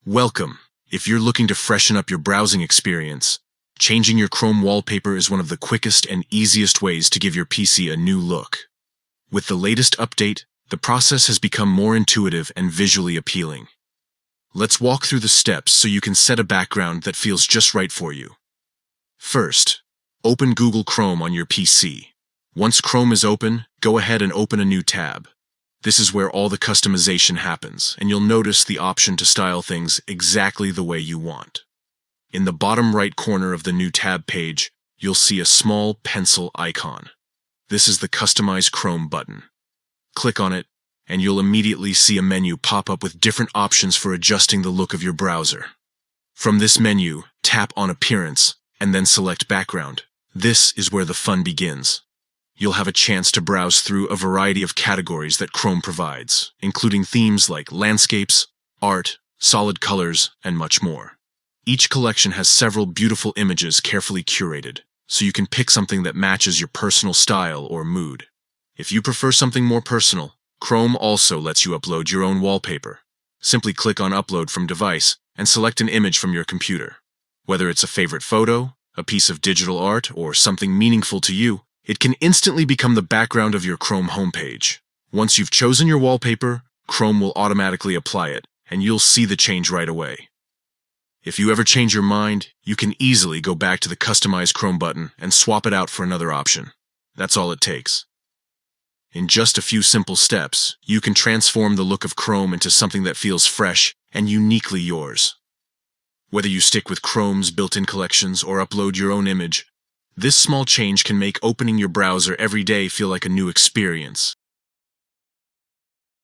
Welcome. If you're looking to freshen up your browsing experience, changing your Chrome wallpaper is one of the quickest and easiest ways to give your PC a new look. With the latest update, the process has become more intuitive and visually appealing. Let's walk through the steps so you can set a background that feels just right for you. First, open Google Chrome on your PC. Once Chrome is open, go ahead and open a new tab. This is where all the customization happens, and you'll notice the option to style things exactly the way you want. In the bottom right corner of the new tab page, you'll see a small pencil icon. This is the Customize Chrome button. Click on it, and you'll immediately see a menu pop up with different options for adjusting the look of your browser. From this menu, tap on Appearance, and then select Background. This is where the fun begins. You'll have a chance to browse through a variety of categories that Chrome provides, including themes like landscapes, art, solid colors, and much more. Each collection has several beautiful images carefully curated, so you can pick something that matches your personal style or mood. If you prefer something more personal, Chrome also lets you upload your own wallpaper. Simply click on Upload from Device and select an image from your computer. Whether it's a favorite photo, a piece of digital art, or something meaningful to you, it can instantly become the background of your Chrome homepage. Once you've chosen your wallpaper, Chrome will automatically apply it, and you'll see the change right away. If you ever change your mind, you can easily go back to the Customize Chrome button and swap it out for another option. That's all it takes. In just a few simple steps, you can transform the look of Chrome into something that feels fresh and uniquely yours. Whether you stick with Chrome's built-in collections or upload your own image, this small change can make opening your browser every day feel like a new experience.